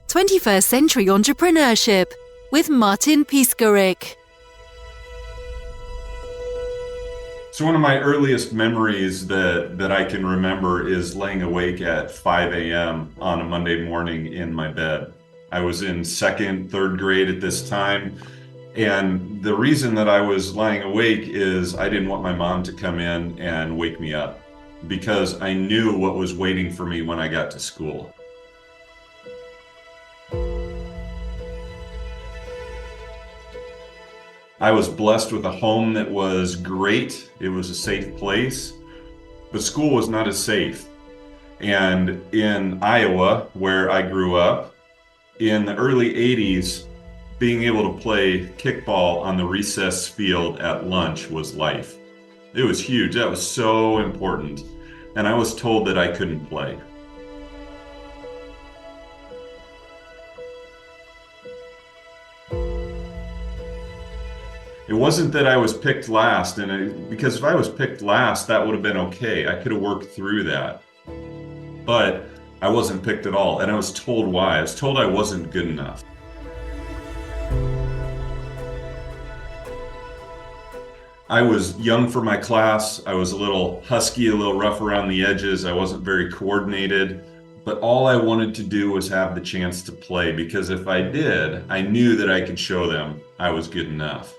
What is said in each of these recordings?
21st Century Entrepreneurship with Martin Piskarik. So one of my earliest memories that I can remember is laying awake at 5 a.m. on a Monday morning in my bed. I was in second, third grade at this time. And the reason that I was lying awake is I didn't want my mom to come in and wake me up because I knew what was waiting for me when I got to school. I was blessed with a home that was great. It was a safe place, but school was not as safe. And in Iowa, where I grew up, in the early 80s, being able to play kickball on the recess field at lunch was life. It was huge. That was so important. And I was told that I couldn't play. It wasn't that I was picked last, because if I was picked last, that would have been okay. I could have worked through that. But I wasn't picked at all, and I was told why. I was told I wasn't good enough. I was young for my class. I was a little husky, a little rough around the edges. I wasn't very coordinated, but all I wanted to do was have the chance to play, because if I did, I knew that I could show them I was good enough.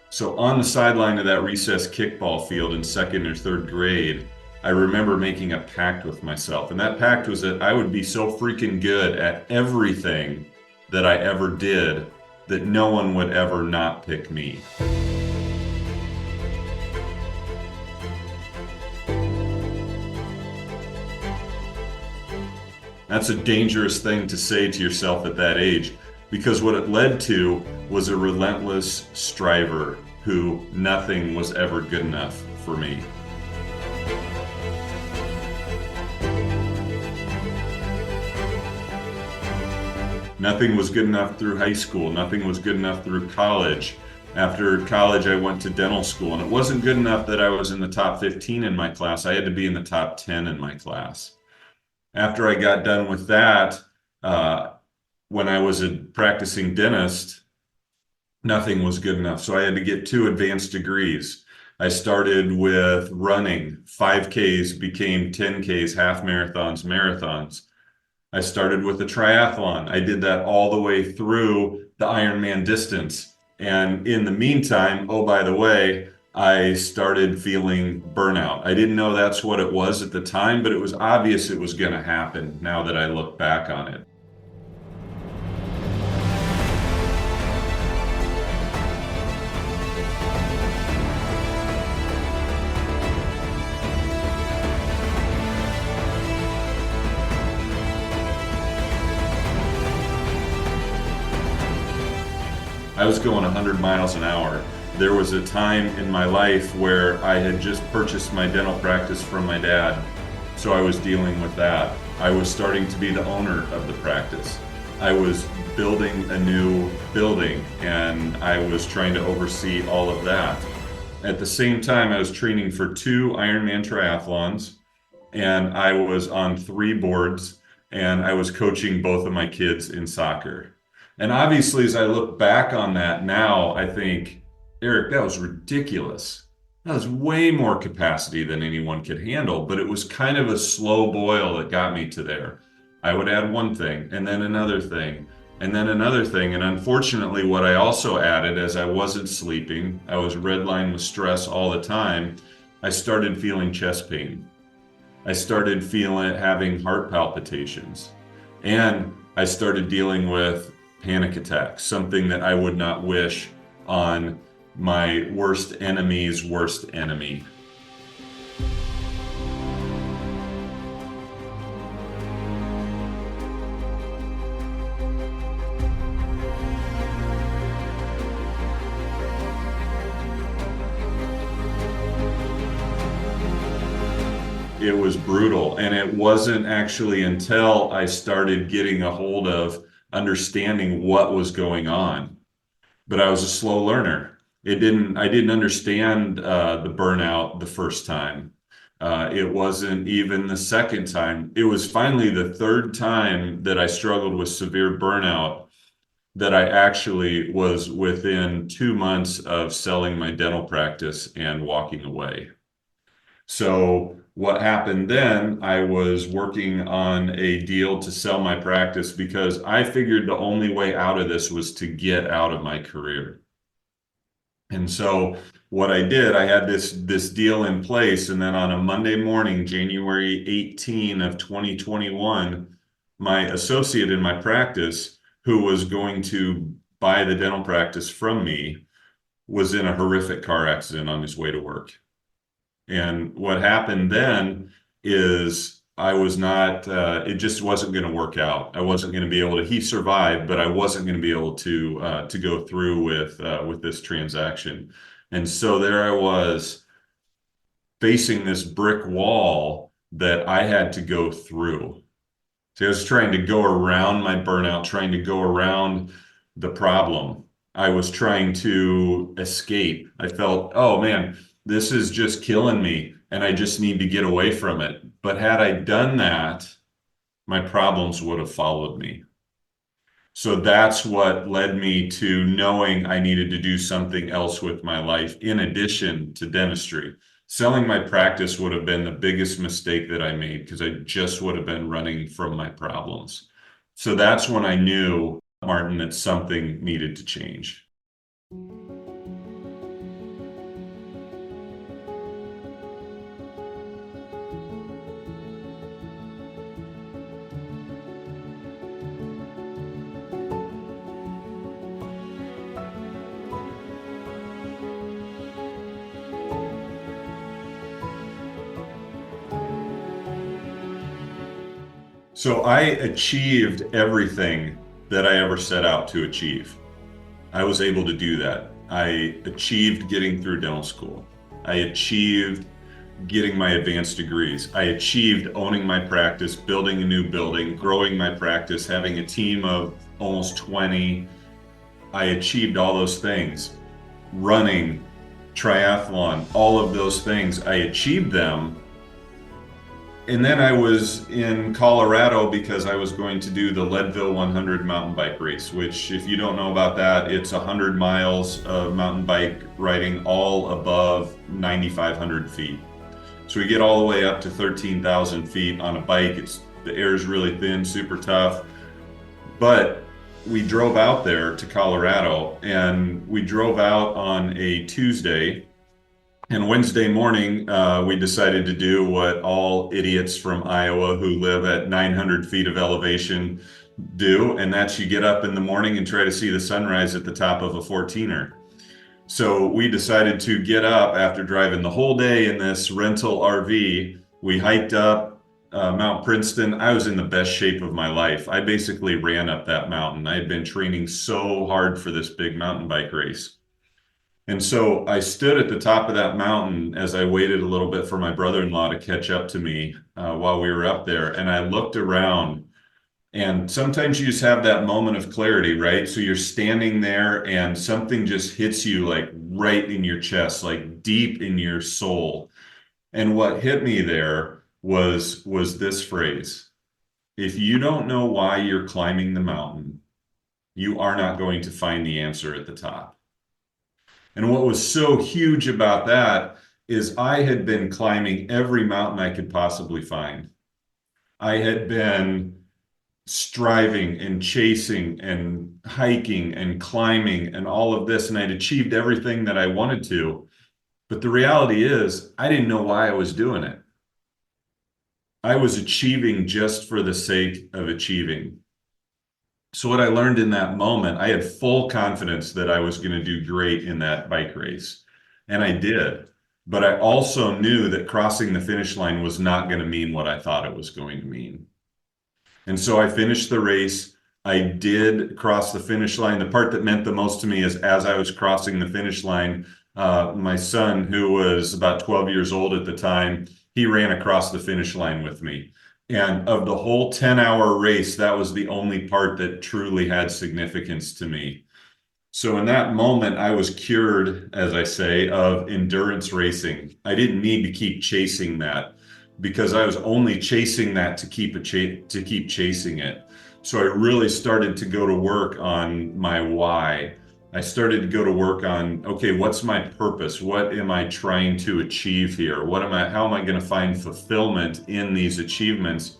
So on the sideline of that recess kickball field in second or third grade, I remember making a pact with myself. And that pact was that I would be so freaking good at everything that I ever did that no one would ever not pick me. That's a dangerous thing to say to yourself at that age, because what it led to was a relentless striver who nothing was ever good enough for me. Nothing was good enough through high school. Nothing was good enough through college. After college, I went to dental school, and it wasn't good enough that I was in the top 15 in my class. I had to be in the top 10 in my class. After I got done with that, when I was a practicing dentist, nothing was good enough. So I had to get 2 advanced degrees. I started with running. 5Ks became 10Ks, half marathons, marathons. I started with a triathlon. I did that all the way through the Ironman distance. And in the meantime, oh, by the way, I started feeling burnout. I didn't know that's what it was at the time, but it was obvious it was going to happen now that I look back on it. I was going 100 miles an hour. There was a time in my life where I had just purchased my dental practice from my dad, so I was dealing with that. I was starting to be the owner of the practice. I was building a new building, and I was trying to oversee all of that. At the same time, I was training for 2 Ironman triathlons, and I was on 3 boards, and I was coaching both of my kids in soccer. And obviously, as I look back on that now, I think, Eric, that was ridiculous. That was way more capacity than anyone could handle, but it was kind of a slow boil that got me to there. I would add one thing, and then another thing, and then another thing. And unfortunately, what I also added, as I wasn't sleeping, I was redlined with stress all the time, I started feeling chest pain. I started having heart palpitations. And I started dealing with panic attacks, something that I would not wish on my worst enemy's worst enemy. It was brutal, and it wasn't actually until I started getting a hold of understanding what was going on. But I was a slow learner. I didn't understand the burnout the first time. It wasn't even the second time. It was finally the third time that I struggled with severe burnout that I actually was within 2 months of selling my dental practice and walking away. So what happened then, I was working on a deal to sell my practice because I figured the only way out of this was to get out of my career. And so what I did, I had this deal in place, and then on a Monday morning, January 18 of 2021, my associate in my practice, who was going to buy the dental practice from me, was in a horrific car accident on his way to work. And what happened then is I was not, it just wasn't going to work out. I wasn't going to be able to, he survived, but I wasn't going to be able to go through with this transaction. And so there I was facing this brick wall that I had to go through. So I was trying to go around my burnout, trying to go around the problem. I was trying to escape. I felt, oh man, this is just killing me and I just need to get away from it. But had I done that, my problems would have followed me. So that's what led me to knowing I needed to do something else with my life in addition to dentistry. Selling my practice would have been the biggest mistake that I made because I just would have been running from my problems. So that's when I knew, Martin, that something needed to change. So I achieved everything that I ever set out to achieve. I was able to do that. I achieved getting through dental school. I achieved getting my advanced degrees. I achieved owning my practice, building a new building, growing my practice, having a team of almost 20. I achieved all those things. Running, triathlon, all of those things, I achieved them. And then I was in Colorado because I was going to do the Leadville 100 mountain bike race, which, if you don't know about that, it's 100 miles of mountain bike riding all above 9,500 feet. So we get all the way up to 13,000 feet on a bike. The air is really thin, super tough. But we drove out there to Colorado, and we drove out on a Tuesday. And Wednesday morning, we decided to do what all idiots from Iowa who live at 900 feet of elevation do, and that's you get up in the morning and try to see the sunrise at the top of a 14er. So we decided to get up after driving the whole day in this rental RV. We hiked up Mount Princeton. I was in the best shape of my life. I basically ran up that mountain. I had been training so hard for this big mountain bike race. And so I stood at the top of that mountain as I waited a little bit for my brother-in-law to catch up to me while we were up there. And I looked around, and sometimes you just have that moment of clarity, right? So you're standing there and something just hits you like right in your chest, like deep in your soul. And what hit me there was this phrase: if you don't know why you're climbing the mountain, you are not going to find the answer at the top. And what was so huge about that is I had been climbing every mountain I could possibly find. I had been striving and chasing and hiking and climbing and all of this, and I'd achieved everything that I wanted to. But the reality is, I didn't know why I was doing it. I was achieving just for the sake of achieving. So what I learned in that moment, I had full confidence that I was going to do great in that bike race. And I did. But I also knew that crossing the finish line was not going to mean what I thought it was going to mean. And so I finished the race. I did cross the finish line. The part that meant the most to me is as I was crossing the finish line, my son, who was about 12 years old at the time, he ran across the finish line with me. And of the whole 10-hour race, that was the only part that truly had significance to me. So in that moment, I was cured, as I say, of endurance racing. I didn't need to keep chasing that. because I was only chasing that to keep chasing it. So I really started to go to work on my why. I started to go to work on, okay, what's my purpose? What am I trying to achieve here? How am I going to find fulfillment in these achievements?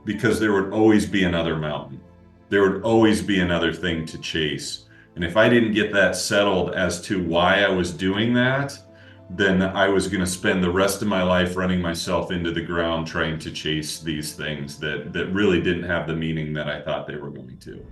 Because there would always be another mountain. There would always be another thing to chase. And if I didn't get that settled as to why I was doing that, then I was going to spend the rest of my life running myself into the ground trying to chase these things that really didn't have the meaning that I thought they were going to.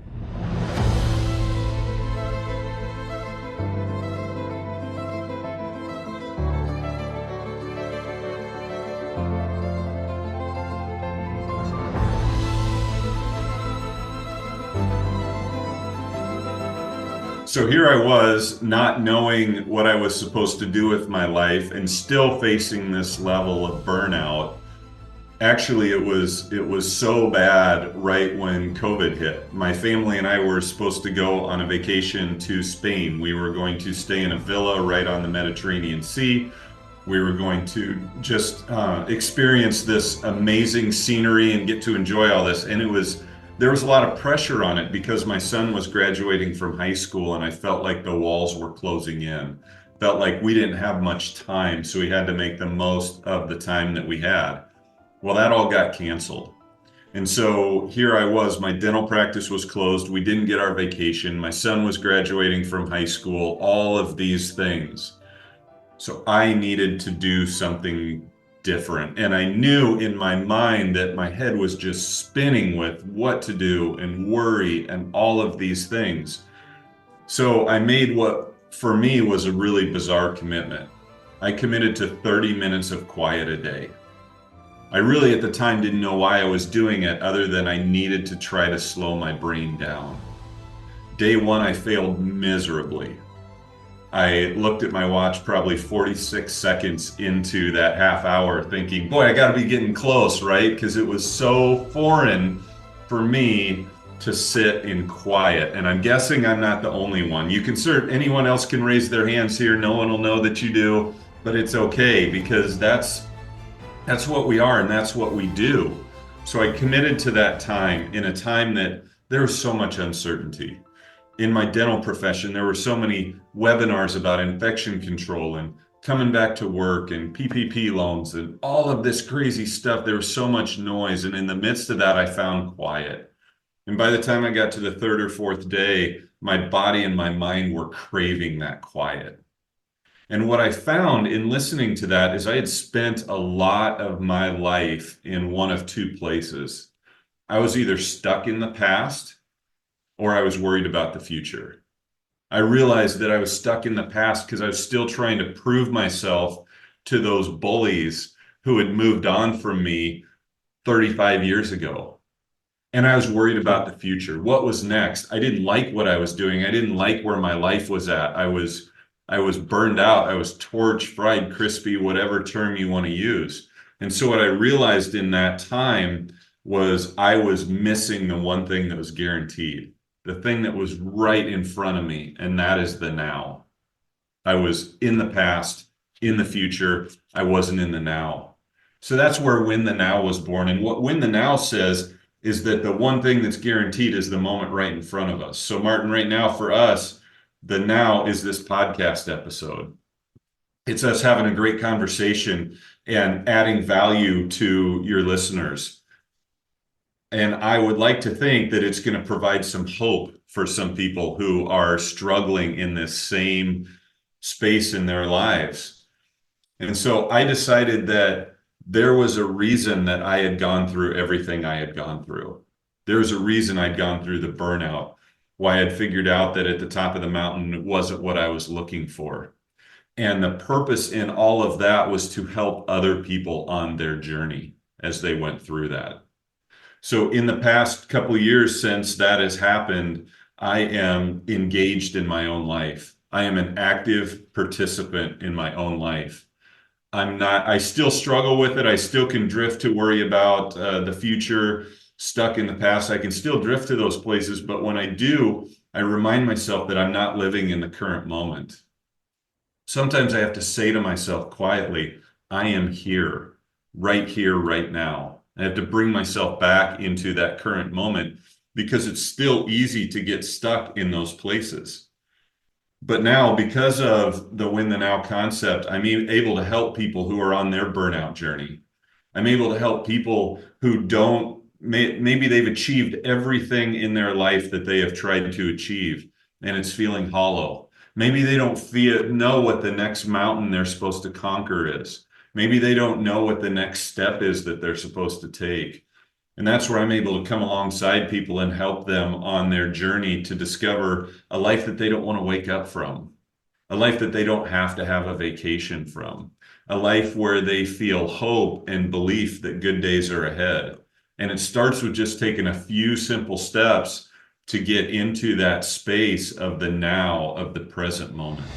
So here I was, not knowing what I was supposed to do with my life and still facing this level of burnout. Actually, it was so bad right when COVID hit. My family and I were supposed to go on a vacation to Spain. We were going to stay in a villa right on the Mediterranean Sea. We were going to just experience this amazing scenery and get to enjoy all this. And there was a lot of pressure on it because my son was graduating from high school and I felt like the walls were closing in. Felt like we didn't have much time, so we had to make the most of the time that we had. Well, that all got canceled. And so here I was, my dental practice was closed. We didn't get our vacation. My son was graduating from high school, all of these things. So I needed to do something different. And I knew in my mind that my head was just spinning with what to do and worry and all of these things. So I made what for me was a really bizarre commitment. I committed to 30 minutes of quiet a day. I really at the time didn't know why I was doing it other than I needed to try to slow my brain down. Day one, I failed miserably. I looked at my watch probably 46 seconds into that half hour thinking, boy, I gotta be getting close, right? Because it was so foreign for me to sit in quiet. And I'm guessing I'm not the only one. Anyone else can raise their hands here. No one will know that you do, but it's okay because that's what we are and that's what we do. So I committed to that time in a time that there was so much uncertainty. In my dental profession, there were so many webinars about infection control and coming back to work and PPP loans and all of this crazy stuff. There was so much noise. And in the midst of that, I found quiet. And by the time I got to the third or fourth day, my body and my mind were craving that quiet. And what I found in listening to that is I had spent a lot of my life in one of two places. I was either stuck in the past or I was worried about the future. I realized that I was stuck in the past because I was still trying to prove myself to those bullies who had moved on from me 35 years ago. And I was worried about the future. What was next? I didn't like what I was doing. I didn't like where my life was at. I was burned out. I was torch, fried, crispy, whatever term you want to use. And so what I realized in that time was I was missing the one thing that was guaranteed. The thing that was right in front of me, and that is the now. I was in the past, in the future. I wasn't in the now. So that's where Win the Now was born. And what Win the Now says is that the one thing that's guaranteed is the moment right in front of us. So Martin, right now for us, the now is this podcast episode. It's us having a great conversation and adding value to your listeners. And I would like to think that it's going to provide some hope for some people who are struggling in this same space in their lives. And so I decided that there was a reason that I had gone through everything I had gone through. There was a reason I'd gone through the burnout, why I'd figured out that at the top of the mountain wasn't what I was looking for. And the purpose in all of that was to help other people on their journey as they went through that. So in the past couple of years since that has happened, I am engaged in my own life. I am an active participant in my own life. I still struggle with it. I still can drift to worry about the future, stuck in the past. I can still drift to those places, but when I do, I remind myself that I'm not living in the current moment. Sometimes I have to say to myself quietly, I am here. right here, right now. I have to bring myself back into that current moment because it's still easy to get stuck in those places. But now, because of the win the now concept, I'm able to help people who are on their burnout journey. I'm able to help people who maybe they've achieved everything in their life that they have tried to achieve, and it's feeling hollow. Maybe they don't know what the next mountain they're supposed to conquer is. Maybe they don't know what the next step is that they're supposed to take. And that's where I'm able to come alongside people and help them on their journey to discover a life that they don't want to wake up from, a life that they don't have to have a vacation from, a life where they feel hope and belief that good days are ahead. And it starts with just taking a few simple steps to get into that space of the now, of the present moment.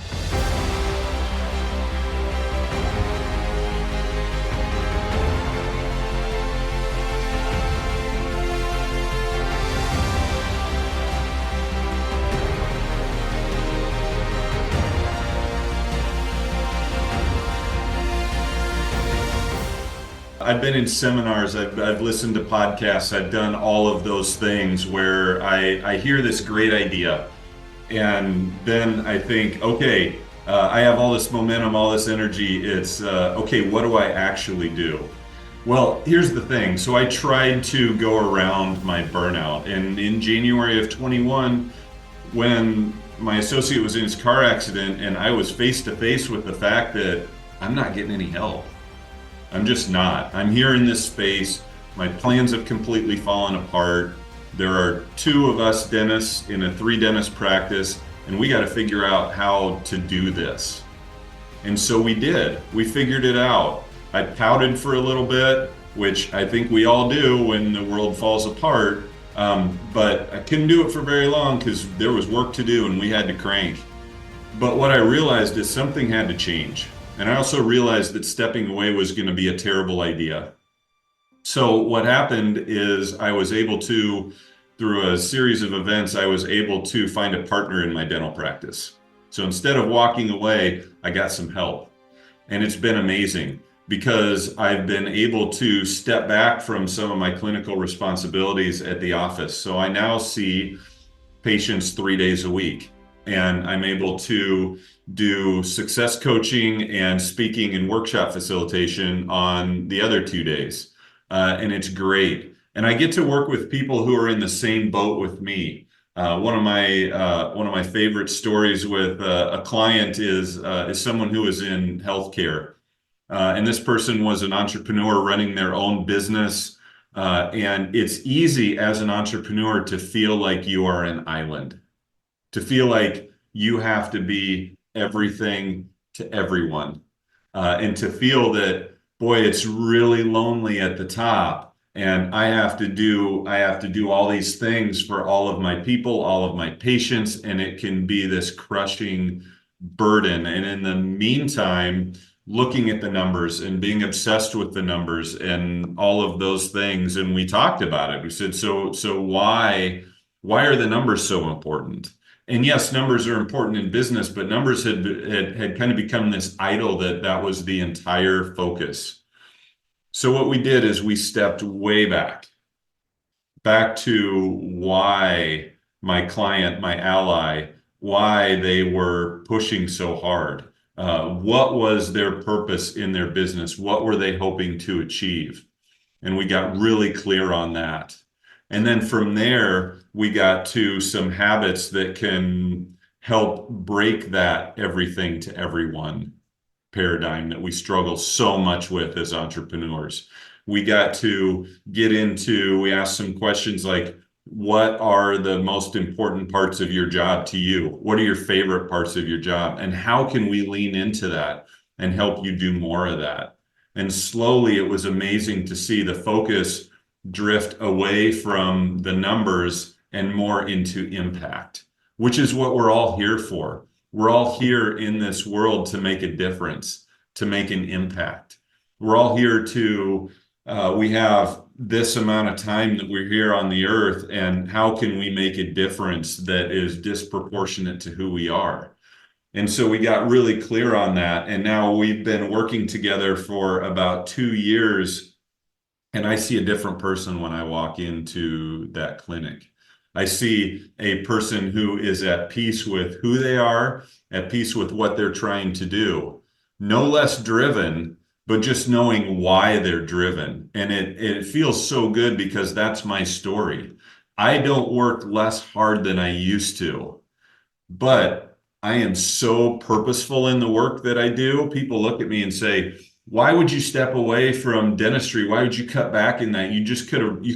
I've been in seminars, I've listened to podcasts, I've done all of those things where I hear this great idea. And then I think, okay, I have all this momentum, all this energy. It's, okay, what do I actually do? Well, here's the thing. So I tried to go around my burnout. And in January of 21, when my associate was in his car accident and I was face to face with the fact that I'm not getting any help. I'm just not. I'm here in this space. My plans have completely fallen apart. There are 2 of us dentists in a 3-dentist practice, and we got to figure out how to do this. And so we did. We figured it out. I pouted for a little bit, which I think we all do when the world falls apart. But I couldn't do it for very long because there was work to do and we had to crank. But what I realized is something had to change. And I also realized that stepping away was going to be a terrible idea. So what happened is I was able to, through a series of events, I was able to find a partner in my dental practice. So instead of walking away, I got some help. And it's been amazing because I've been able to step back from some of my clinical responsibilities at the office. So I now see patients 3 days a week. And I'm able to do success coaching and speaking and workshop facilitation on the other 2 days. And it's great. And I get to work with people who are in the same boat with me. One of my favorite stories with a client is someone who is in healthcare. And this person was an entrepreneur running their own business. And it's easy as an entrepreneur to feel like you are an island, to feel like you have to be everything to everyone, and to feel that, boy, it's really lonely at the top, and I have to do all these things for all of my people, all of my patients, and it can be this crushing burden. And in the meantime, looking at the numbers and being obsessed with the numbers and all of those things, and we talked about it. We said, so why are the numbers so important? And yes, numbers are important in business, but numbers had kind of become this idol that was the entire focus. So what we did is we stepped way back to why my client, my ally, why they were pushing so hard. What was their purpose in their business? What were they hoping to achieve? And we got really clear on that. And then from there, we got to some habits that can help break that everything to everyone paradigm that we struggle so much with as entrepreneurs. We got to we asked some questions like, what are the most important parts of your job to you? What are your favorite parts of your job? And how can we lean into that and help you do more of that? And slowly, it was amazing to see the focus drift away from the numbers and more into impact, which is what we're all here for. We're all here in this world to make a difference, to make an impact. We're all here to, we have this amount of time that we're here on the earth, and how can we make a difference that is disproportionate to who we are? And so we got really clear on that. And now we've been working together for about 2 years. And I see a different person when I walk into that clinic. I see a person who is at peace with who they are, at peace with what they're trying to do, no less driven, but just knowing why they're driven. And it feels so good because that's my story. I don't work less hard than I used to, but I am so purposeful in the work that I do. People look at me and say, why would you step away from dentistry? Why would you cut back in that? You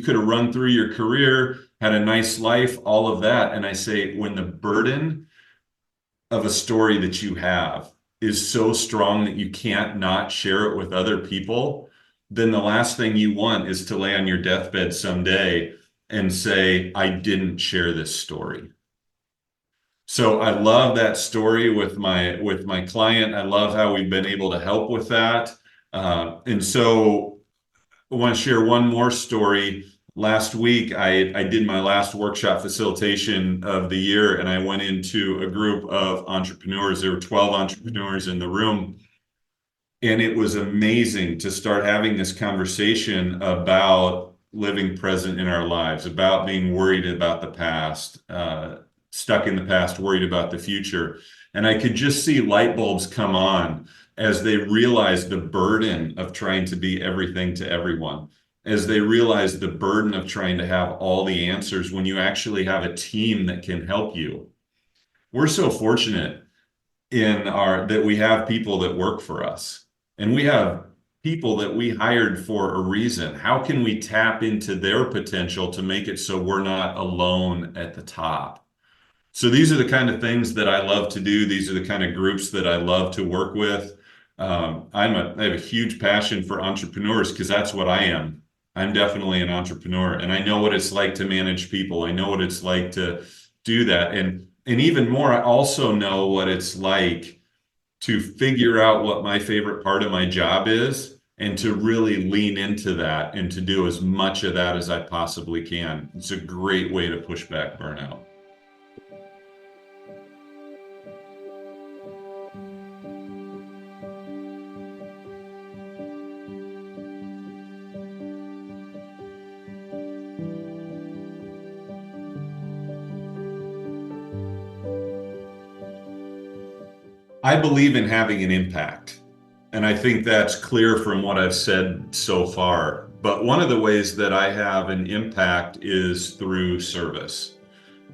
could have run through your career, had a nice life, all of that. And I say, when the burden of a story that you have is so strong that you can't not share it with other people, then the last thing you want is to lay on your deathbed someday and say, I didn't share this story. So I love that story with my client. I love how we've been able to help with that. And so I want to share one more story. Last week, I did my last workshop facilitation of the year, and I went into a group of entrepreneurs. There were 12 entrepreneurs in the room. And it was amazing to start having this conversation about living present in our lives, about being worried about the past, stuck in the past, worried about the future. And I could just see light bulbs come on as they realized the burden of trying to be everything to everyone, as they realized the burden of trying to have all the answers when you actually have a team that can help you. We're so fortunate that we have people that work for us, and we have people that we hired for a reason. How can we tap into their potential to make it so we're not alone at the top? So these are the kind of things that I love to do. These are the kind of groups that I love to work with. I have a huge passion for entrepreneurs because that's what I am. I'm definitely an entrepreneur, and I know what it's like to manage people. I know what it's like to do that. And even more, I also know what it's like to figure out what my favorite part of my job is and to really lean into that and to do as much of that as I possibly can. It's a great way to push back burnout. I believe in having an impact, and I think that's clear from what I've said so far. But one of the ways that I have an impact is through service.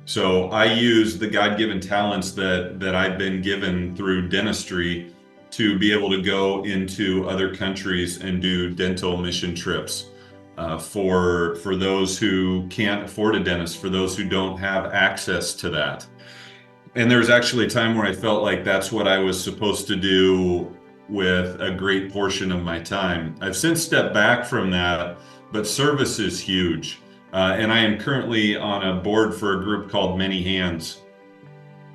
So I use the God-given talents that I've been given through dentistry to be able to go into other countries and do dental mission trips for those who can't afford a dentist, for those who don't have access to that. And there was actually a time where I felt like that's what I was supposed to do with a great portion of my time. I've since stepped back from that, but service is huge. And I am currently on a board for a group called Many Hands.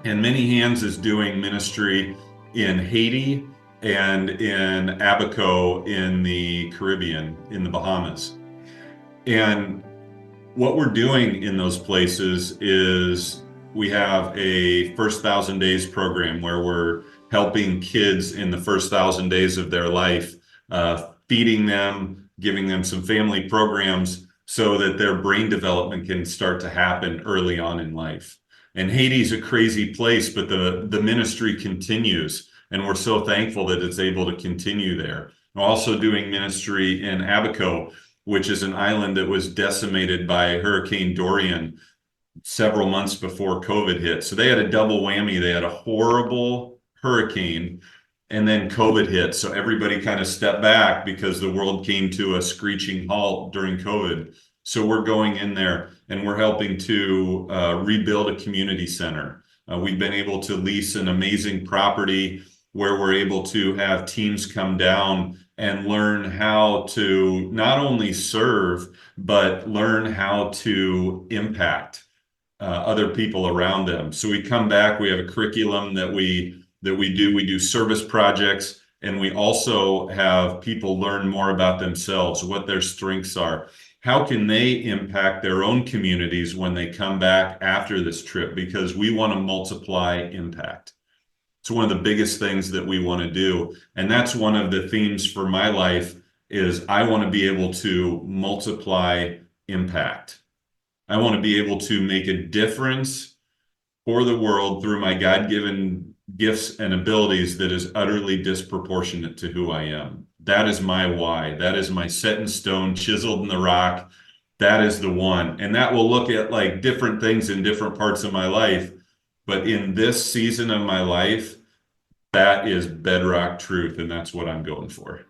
And Many Hands is doing ministry in Haiti and in Abaco in the Caribbean, in the Bahamas. And what we're doing in those places is we have a first 1,000 days program where we're helping kids in the first 1,000 days of their life, feeding them, giving them some family programs so that their brain development can start to happen early on in life. And Haiti's a crazy place, but the ministry continues. And we're so thankful that it's able to continue there. We're also doing ministry in Abaco, which is an island that was decimated by Hurricane Dorian several months before COVID hit. So they had a double whammy. They had a horrible hurricane and then COVID hit. So everybody kind of stepped back because the world came to a screeching halt during COVID. So we're going in there and we're helping to rebuild a community center. We've been able to lease an amazing property where we're able to have teams come down and learn how to not only serve, but learn how to impact other people around them. So we come back, we have a curriculum that we do. We do service projects, and we also have people learn more about themselves, what their strengths are. How can they impact their own communities when they come back after this trip? Because we want to multiply impact. It's one of the biggest things that we want to do. And that's one of the themes for my life is I want to be able to multiply impact. I want to be able to make a difference for the world through my God-given gifts and abilities that is utterly disproportionate to who I am. That is my why. That is my set in stone, chiseled in the rock. That is the one. And that will look at like different things in different parts of my life. But in this season of my life, that is bedrock truth. And that's what I'm going for.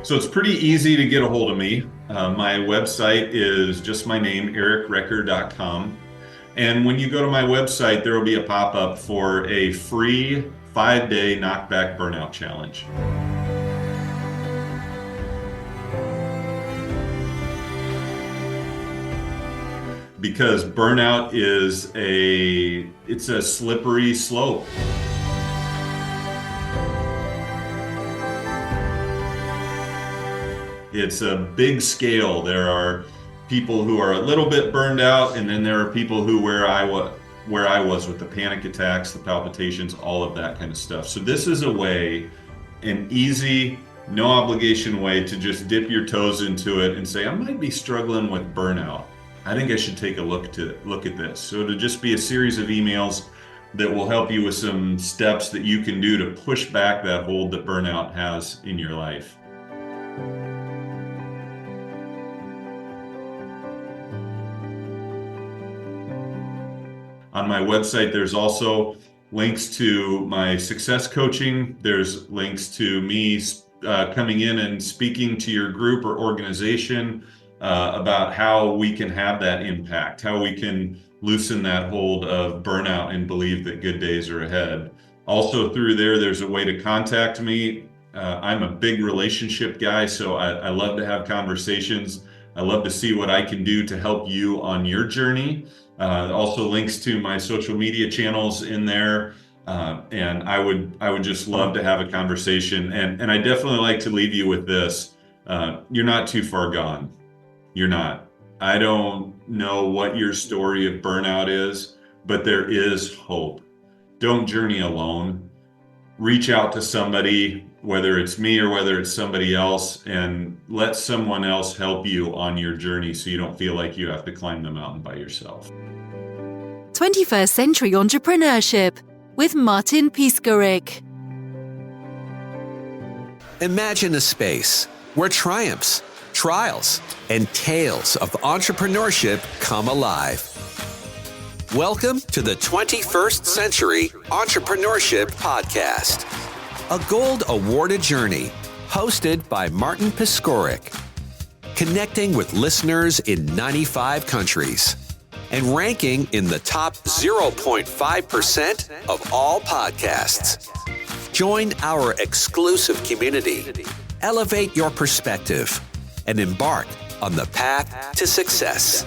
So it's pretty easy to get a hold of me. My website is just my name, ericrecker.com. And when you go to my website, there will be a pop-up for a free 5-day knockback burnout challenge. Because burnout is it's a slippery slope. It's a big scale. There are people who are a little bit burned out, and then there are people who where I was with the panic attacks, the palpitations, all of that kind of stuff. So this is a way, an easy, no obligation way to just dip your toes into it and say, I might be struggling with burnout. I think I should take a look at this. So to just be a series of emails that will help you with some steps that you can do to push back that hold that burnout has in your life. On my website, there's also links to my success coaching. There's links to me coming in and speaking to your group or organization about how we can have that impact, how we can loosen that hold of burnout and believe that good days are ahead. Also through there's a way to contact me. I'm a big relationship guy, so I love to have conversations. I love to see what I can do to help you on your journey. Also links to my social media channels in there. And I would just love to have a conversation. And I definitely like to leave you with this. You're not too far gone. You're not. I don't know what your story of burnout is, but there is hope. Don't journey alone. Reach out to somebody, whether it's me or whether it's somebody else, and let someone else help you on your journey so you don't feel like you have to climb the mountain by yourself. 21st Century Entrepreneurship with Martin Piskarik. Imagine a space where triumphs, trials, and tales of entrepreneurship come alive. Welcome to the 21st Century Entrepreneurship Podcast, a gold awarded journey hosted by Martin Piskarik, connecting with listeners in 95 countries and ranking in the top 0.5% of all podcasts. Join our exclusive community, elevate your perspective, and embark on the path to success.